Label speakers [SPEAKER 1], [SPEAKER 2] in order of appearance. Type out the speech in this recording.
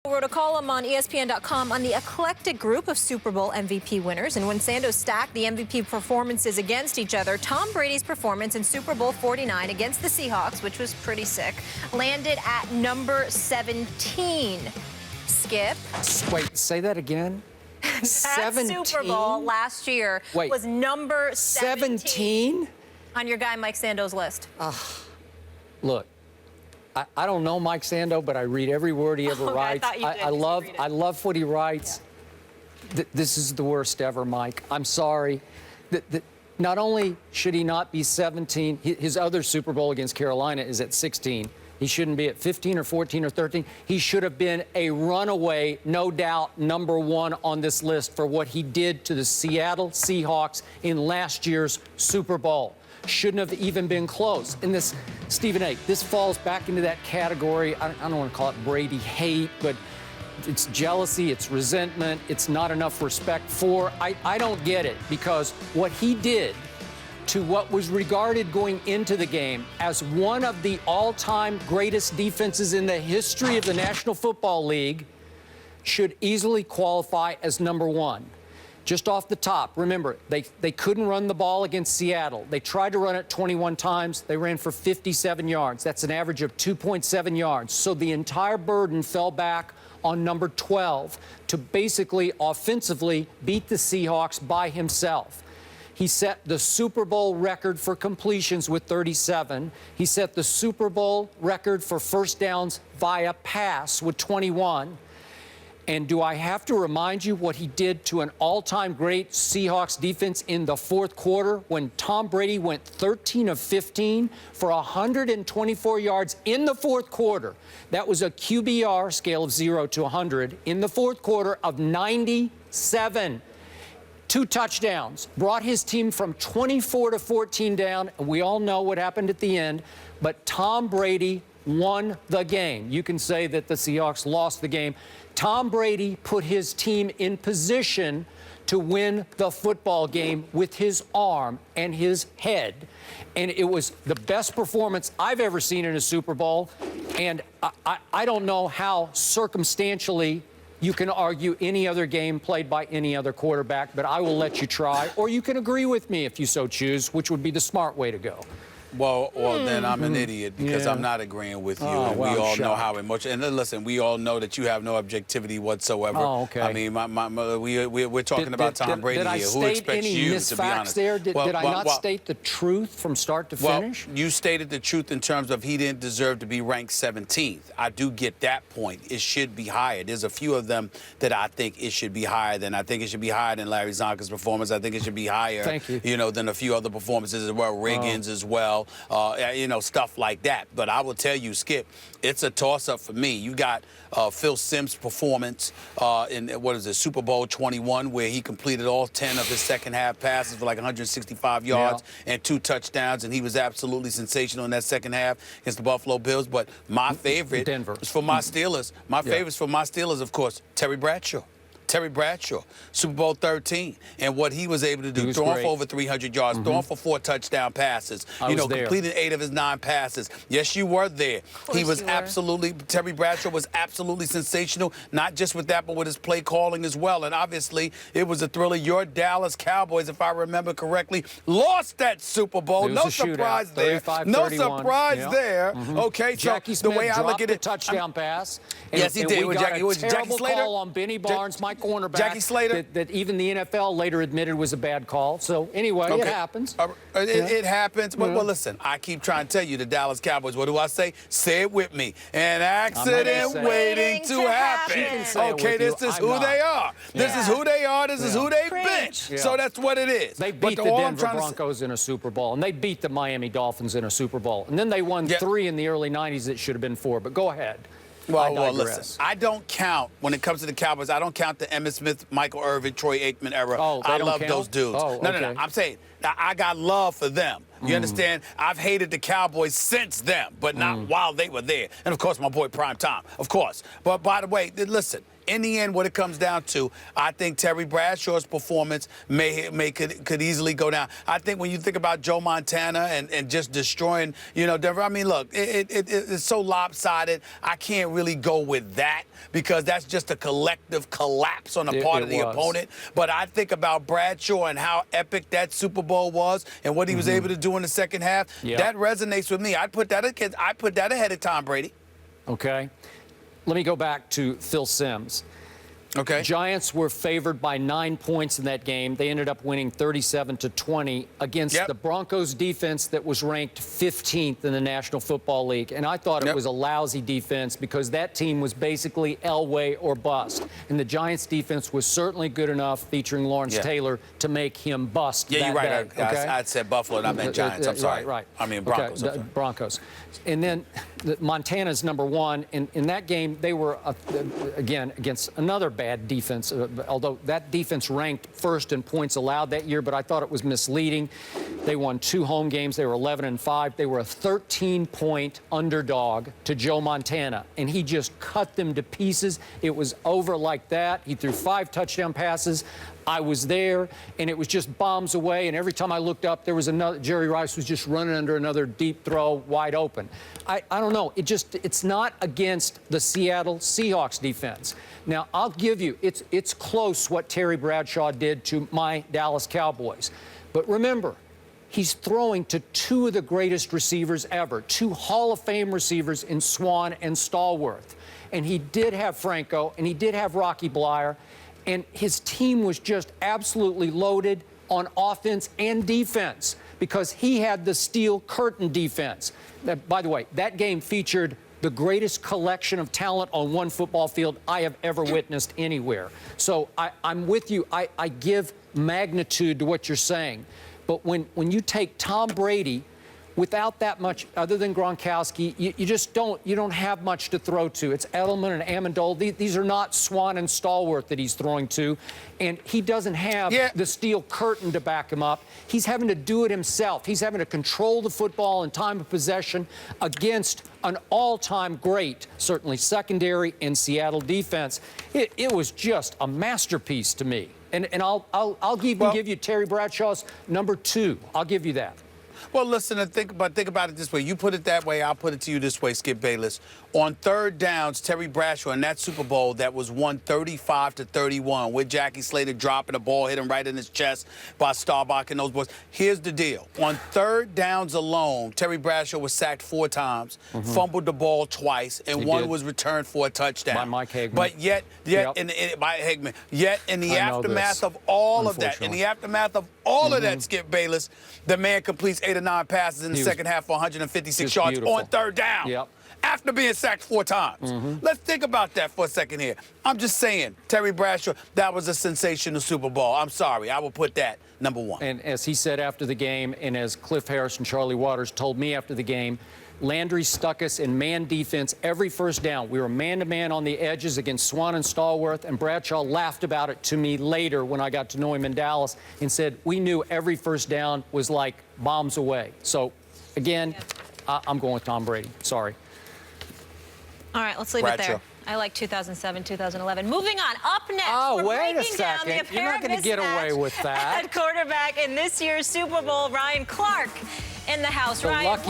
[SPEAKER 1] Wrote a column on ESPN.com on the eclectic group of Super Bowl MVP winners. And when Sando stacked the MVP performances against each other, Tom Brady's performance in Super Bowl 49 against the Seahawks, which was pretty sick, landed at number 17. Skip.
[SPEAKER 2] Wait, say that again?
[SPEAKER 1] That
[SPEAKER 2] 17?
[SPEAKER 1] Super Bowl last year was number 17 on your guy Mike Sando's list.
[SPEAKER 2] Look. I don't know Mike Sando, but I read every word he ever writes. I love what he writes.
[SPEAKER 1] Yeah.
[SPEAKER 2] This is the worst ever, Mike. I'm sorry. Not only should he not be 17, his other Super Bowl against Carolina is at 16. He shouldn't be at 15 or 14 or 13. He should have been a runaway, no doubt, number one on this list for what he did to the Seattle Seahawks in last year's Super Bowl. Shouldn't have even been close. And this, Stephen A., this falls back into that category. I don't want to call it Brady hate, but it's jealousy, it's resentment, it's not enough respect for. I don't get it, because what he did to what was regarded going into the game as one of the all-time greatest defenses in the history of the National Football League should easily qualify as number one. Just off the top, remember, they couldn't run the ball against Seattle. They tried to run it 21 times. They ran for 57 yards. That's an average of 2.7 yards. So the entire burden fell back on number 12 to basically offensively beat the Seahawks by himself. He set the Super Bowl record for completions with 37. He set the Super Bowl record for first downs via pass with 21. And do I have to remind you what he did to an all-time great Seahawks defense in the fourth quarter when Tom Brady went 13 of 15 for 124 yards in the fourth quarter? That was a QBR, scale of 0 to 100, in the fourth quarter of 97. 2 touchdowns, brought his team from 24 to 14 down, and we all know what happened at the end. But Tom Brady won the game. You can say that the Seahawks lost the game. Tom Brady put his team in position to win the football game with his arm and his head. And it was the best performance I've ever seen in a Super Bowl. And I don't know how circumstantially you can argue any other game played by any other quarterback, but I will let you try. Or you can agree with me if you so choose, which would be the smart way to go.
[SPEAKER 3] Well, then I'm an idiot, because I'm not agreeing with you. And we all know how emotional. And listen, we all know that you have no objectivity whatsoever.
[SPEAKER 2] Oh, okay.
[SPEAKER 3] I mean, we're talking about Tom Brady here. Who expects you, to be honest?
[SPEAKER 2] There? Did I not state the truth from start to finish?
[SPEAKER 3] Well, you stated the truth in terms of he didn't deserve to be ranked 17th. I do get that point. It should be higher. There's a few of them that I think it should be higher than. I think it should be higher than Larry Zonka's performance. I think it should be higher, than a few other performances as well. Riggins as well. Stuff like that. But I will tell you, Skip, it's a toss-up for me. You got Phil Simms' performance in, Super Bowl 21, where he completed all 10 of his second-half passes for like 165 yards and 2 touchdowns, and he was absolutely sensational in that second half against the Buffalo Bills. But my favorite is for my Steelers. My favorites for my Steelers, of course, Terry Bradshaw, Super Bowl 13, and what he was able to do, throwing for over 300 yards, throwing for 4 touchdown passes, completing 8 of his 9 passes. Yes, you were there. He was Terry Bradshaw was absolutely sensational, not just with that, but with his play calling as well. And obviously, it was a thriller. Your Dallas Cowboys, if I remember correctly, lost that Super Bowl. No surprise there. No surprise there. Okay, so
[SPEAKER 2] Jackie Smith
[SPEAKER 3] the way I look at it,
[SPEAKER 2] touchdown pass.
[SPEAKER 3] Yes, he did.
[SPEAKER 2] We got a
[SPEAKER 3] Jackie
[SPEAKER 2] terrible
[SPEAKER 3] Slater
[SPEAKER 2] call on Benny Barnes, my cornerback,
[SPEAKER 3] Jackie Slater,
[SPEAKER 2] that even the NFL later admitted was a bad call. So anyway, it happens.
[SPEAKER 3] It happens. Well, listen, I keep trying to tell you, the Dallas Cowboys, what do I say? Say it with me. An accident waiting to happen. Okay, this is who they are. This is who they are. This is who they've been. So that's what it is.
[SPEAKER 2] They beat the Denver Broncos in a Super Bowl, and they beat the Miami Dolphins in a Super Bowl. And then they won 3 in the early 90s that should have been 4. But go ahead.
[SPEAKER 3] Well, listen, I don't count, when it comes to the Cowboys, I don't count the Emmitt Smith, Michael Irvin, Troy Aikman era. I love those dudes. No. I'm saying I got love for them. You understand? I've hated the Cowboys since them, but not while they were there. And, of course, my boy Prime Time, of course. But, by the way, listen, in the end, what it comes down to, I think Terry Bradshaw's performance could easily go down. I think when you think about Joe Montana and just destroying, Denver, I mean, look, it's so lopsided. I can't really go with that because that's just a collective collapse on the part of the opponent. But I think about Bradshaw and how epic that Super Bowl was and what he was able to do in the second half. That resonates with me. I put that ahead of Tom Brady.
[SPEAKER 2] Okay. Let me go back to Phil Simms.
[SPEAKER 3] Okay.
[SPEAKER 2] Giants were favored by 9 points in that game. They ended up winning 37-20 against the Broncos defense that was ranked 15th in the National Football League. And I thought it was a lousy defense because that team was basically Elway or bust. And the Giants defense was certainly good enough, featuring Lawrence Taylor, to make him bust.
[SPEAKER 3] Yeah,
[SPEAKER 2] that
[SPEAKER 3] you're right.
[SPEAKER 2] day, okay?
[SPEAKER 3] I said Buffalo and I meant Giants. I'm sorry.
[SPEAKER 2] Right.
[SPEAKER 3] I mean Broncos.
[SPEAKER 2] Okay, Broncos. And then Montana's number one. In that game, they were, again, against another bad defense, although that defense ranked first in points allowed that year, but I thought it was misleading. They won 2 home games. They were 11-5. They were a 13-point underdog to Joe Montana, and he just cut them to pieces. It was over like that. He threw 5 touchdown passes. I was there, and it was just bombs away, and every time I looked up, there was another. Jerry Rice was just running under another deep throw, wide open. I don't know. It's not against the Seattle Seahawks defense. Now, I'll give you, it's close what Terry Bradshaw did to my Dallas Cowboys. But remember, he's throwing to 2 of the greatest receivers ever, 2 Hall of Fame receivers in Swan and Stallworth. And he did have Franco, and he did have Rocky Bleier. And his team was just absolutely loaded on offense and defense because he had the steel curtain defense. By the way, that game featured the greatest collection of talent on one football field I have ever witnessed anywhere. So I'm with you. I give magnitude to what you're saying. But when you take Tom Brady, without that much, other than Gronkowski, you don't have much to throw to. It's Edelman and Amendola. These are not Swan and Stallworth that he's throwing to, and he doesn't have the steel curtain to back him up. He's having to do it himself. He's having to control the football in time of possession against an all-time great, certainly secondary and Seattle defense. It was just a masterpiece to me, and I'll give you Terry Bradshaw's number 2. I'll give you that.
[SPEAKER 3] Well, listen, and think about it this way. You put it that way, I'll put it to you this way, Skip Bayless. On third downs, Terry Bradshaw in that Super Bowl that was won 35-31 with Jackie Slater dropping the ball, hit him right in his chest by Staubach and those boys. Here's the deal. On third downs alone, Terry Bradshaw was sacked 4 times, fumbled the ball twice, and one was returned for a touchdown.
[SPEAKER 2] By Mike Hagman.
[SPEAKER 3] But yet by Hagman. Yet in the aftermath of all of that, of that, Skip Bayless, the man completes 8 or 9 passes in the second half for 156 yards on third down. After being sacked 4 times. Let's think about that for a second here. I'm just saying, Terry Bradshaw, that was a sensational Super Bowl. I'm sorry. I will put that number 1.
[SPEAKER 2] And as he said after the game, and as Cliff Harris and Charlie Waters told me after the game, Landry stuck us in man defense every first down. We were man-to-man on the edges against Swan and Stallworth, and Bradshaw laughed about it to me later when I got to know him in Dallas and said, we knew every first down was like bombs away. So, again, I'm going with Tom Brady. Sorry.
[SPEAKER 1] All right, let's leave it there. I like 2007, 2011. Moving on. Up next,
[SPEAKER 2] we're
[SPEAKER 1] wait
[SPEAKER 2] a second. You're not going to get away with that.
[SPEAKER 1] At quarterback in this year's Super Bowl, Ryan Clark in the house.
[SPEAKER 2] The
[SPEAKER 1] Ryan,
[SPEAKER 2] luckiest